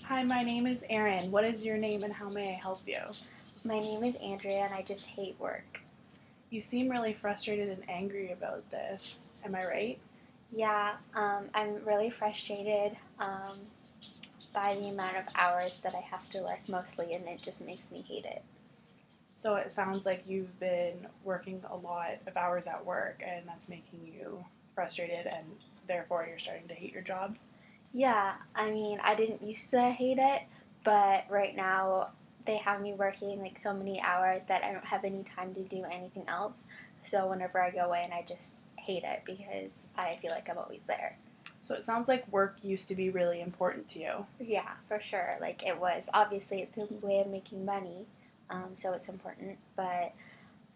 Hi, my name is Erin. What is your name and how may I help you? My name is Andrea and I just hate work. You seem really frustrated and angry about this. Am I right? Yeah, I'm really frustrated by the amount of hours that I have to work mostly, and it just makes me hate it. So it sounds like you've been working a lot of hours at work and that's making you frustrated and therefore you're starting to hate your job. Yeah, I mean, I didn't used to hate it, but right now they have me working like so many hours that I don't have any time to do anything else. So whenever I go in, I just hate it because I feel like I'm always there. So it sounds like work used to be really important to you. Yeah, for sure. Like it was. Obviously, it's a way of making money, so it's important. But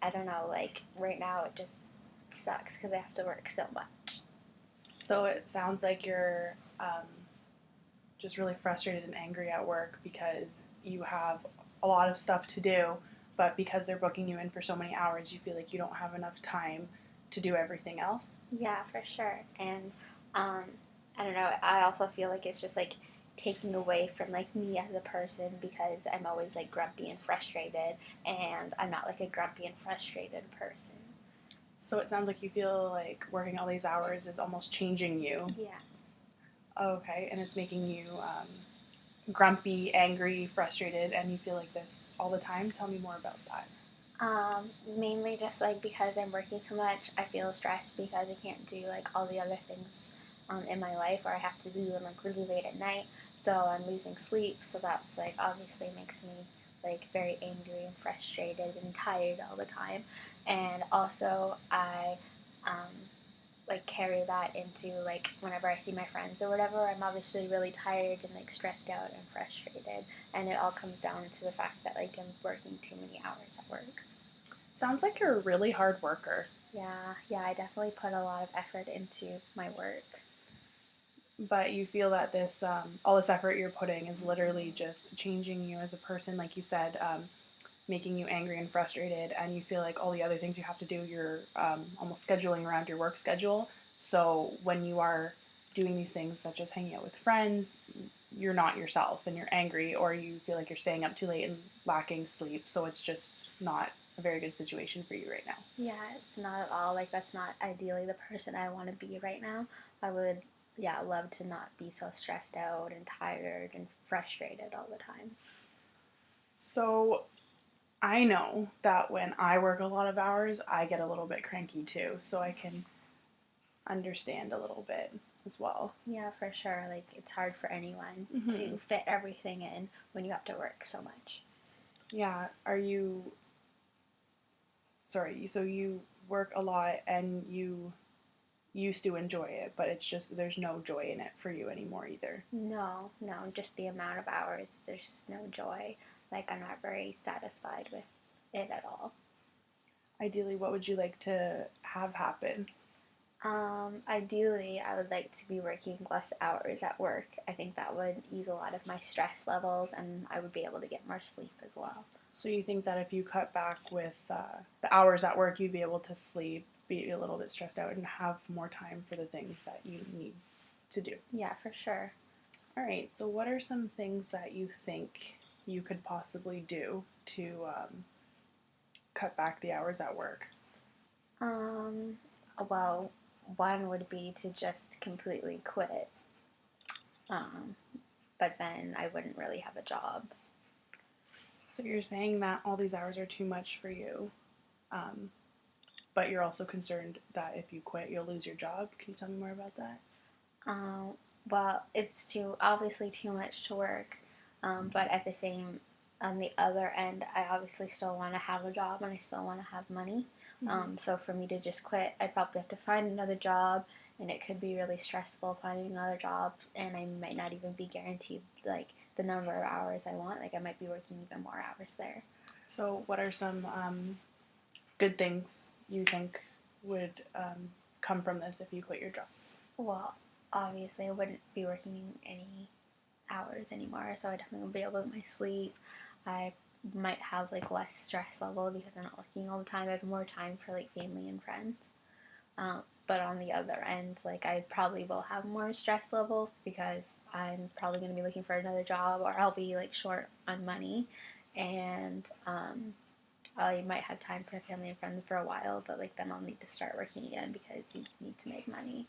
I don't know. Like right now, it just sucks because I have to work so much. So it sounds like you're just really frustrated and angry at work because you have a lot of stuff to do, but because they're booking you in for so many hours, you feel like you don't have enough time to do everything else. Yeah, for sure. And um, I don't know. I also feel like it's just like taking away from like me as a person because I'm always like grumpy and frustrated, and I'm not like a grumpy and frustrated person. So it sounds like you feel like working all these hours is almost changing you. Yeah. Okay, and it's making you grumpy, angry, frustrated, and you feel like this all the time. Tell me more about that. Mainly just like because I'm working too much, I feel stressed because I can't do like all the other things in my life, or I have to do them like really late at night. So I'm losing sleep. So that's like obviously makes me like very angry and frustrated and tired all the time. And also I um, like carry that into like whenever I see my friends or whatever, I'm obviously really tired and like stressed out and frustrated. And it all comes down to the fact that like I'm working too many hours at work. Sounds like you're a really hard worker, Yeah, yeah, I definitely put a lot of effort into my work. but you feel that this all this effort you're putting is literally just changing you as a person, like you said, making you angry and frustrated, and you feel like all the other things you have to do, you're almost scheduling around your work schedule. So when you are doing these things, such as hanging out with friends, you're not yourself and you're angry, or you feel like you're staying up too late and lacking sleep. So it's just not a very good situation for you right now. Yeah, it's not at all like that's not ideally the person I want to be right now. I would, yeah, love to not be so stressed out and tired and frustrated all the time. So I know that when I work a lot of hours, I get a little bit cranky too. So I can understand a little bit as well. Yeah, for sure. Like it's hard for anyone Mm-hmm. to fit everything in when you have to work so much. Yeah. Are you sorry? So you work a lot and you used to enjoy it, but it's just there's no joy in it for you anymore either. No, no, just the amount of hours. There's just no joy. Like I'm not very satisfied with it at all. Ideally, what would you like to have happen? Ideally, I would like to be working less hours at work. I think that would ease a lot of my stress levels and I would be able to get more sleep as well. So you think that if you cut back with the hours at work, you'd be able to sleep, be a little bit stressed out, and have more time for the things that you need to do. Yeah, for sure. All right. So what are some things that you think you could possibly do to cut back the hours at work? Um, well, one would be to just completely quit. Um, but then I wouldn't really have a job. So you're saying that all these hours are too much for you, um, but you're also concerned that if you quit, you'll lose your job. Can you tell me more about that? Um, well, it's too obviously too much to work, but at the same on the other end, I obviously still want to have a job and I still want to have money. Mm-hmm. So for me to just quit, I'd probably have to find another job, and it could be really stressful finding another job, and I might not even be guaranteed like the number of hours I want. Like I might be working even more hours there. So what are some good things you think would come from this if you quit your job? Well, obviously I wouldn't be working any hours anymore, so I definitely won't be able to get my sleep. I might have like less stress level because I'm not working all the time. I have more time for like family and friends. but on the other end, like I probably will have more stress levels because I'm probably going to be looking for another job, or I'll be like short on money, and I might have time for family and friends for a while, but like then I'll need to start working again because you need to make money.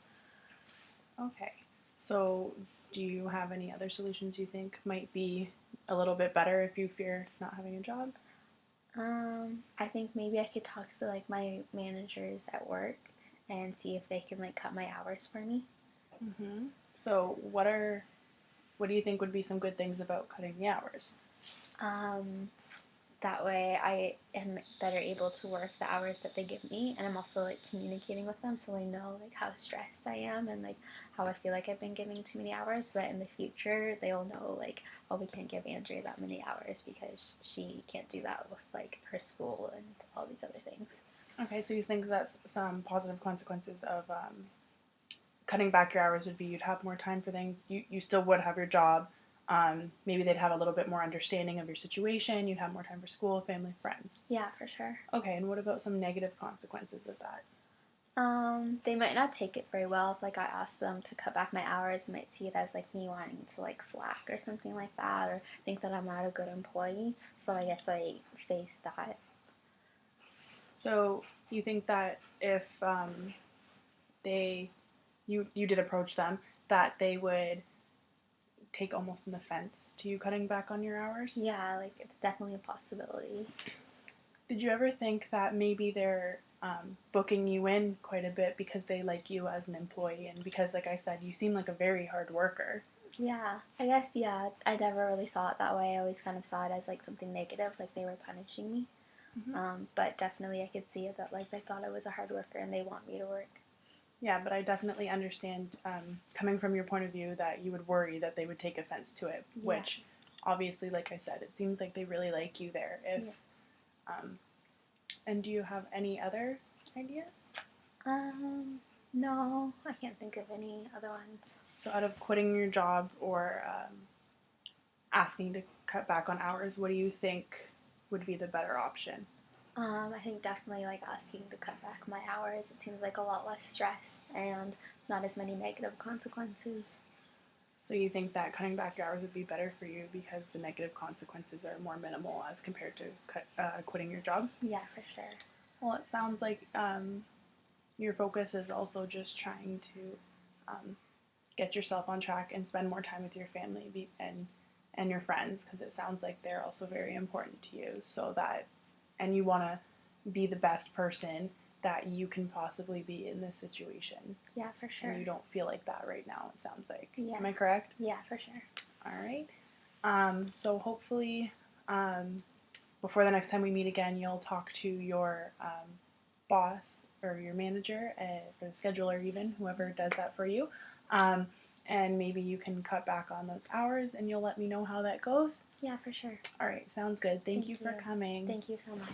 Okay. So, do you have any other solutions you think might be a little bit better if you fear not having a job? I think maybe I could talk to like my managers at work and see if they can like cut my hours for me. So, what do you think would be some good things about cutting the hours? Um, that way I am better able to work the hours that they give me, and I'm also like communicating with them so they know like how stressed I am and like how I feel like I've been giving too many hours, so that in the future they'll know like, oh, we can't give Andrea that many hours because she can't do that with like her school and all these other things. Okay, so you think that some positive consequences of cutting back your hours would be you'd have more time for things. You still would have your job. Maybe they'd have a little bit more understanding of your situation. You'd have more time for school, family, friends. Yeah, for sure. Okay, and what about some negative consequences of that? They might not take it very well if like I ask them to cut back my hours. They might see it as like me wanting to like slack or something like that, or think that I'm not a good employee. So I guess I face that. So you think that if they you did approach them, that they would take almost an offense to you cutting back on your hours? Yeah, like it's definitely a possibility. Did you ever think that maybe they're booking you in quite a bit because they like you as an employee and because, like I said, you seem like a very hard worker? Yeah, I guess, yeah, I never really saw it that way. I always kind of saw it as like something negative, like they were punishing me. But definitely I could see it that like they thought I was a hard worker and they want me to work. Yeah, but I definitely understand coming from your point of view that you would worry that they would take offense to it, Yeah. which obviously, like I said, it seems like they really like you there. If Yeah. And do you have any other ideas? No, I can't think of any other ones. So, out of quitting your job or asking to cut back on hours, what do you think would be the better option? I think definitely like asking to cut back my hours. It seems like a lot less stress and not as many negative consequences. So, you think that cutting back your hours would be better for you because the negative consequences are more minimal as compared to quitting your job? Yeah, for sure. Well, it sounds like your focus is also just trying to um, get yourself on track and spend more time with your family and your friends because it sounds like they're also very important to you. So that and you want to be the best person that you can possibly be in this situation. Yeah, for sure. And you don't feel like that right now. It sounds like. Yeah. Am I correct? Yeah, for sure. All right. So hopefully, before the next time we meet again, you'll talk to your boss or your manager or the scheduler, even whoever does that for you. Um, and maybe you can cut back on those hours and you'll let me know how that goes. Yeah, for sure. All right, sounds good. Thank you for you. coming. Thank you so much.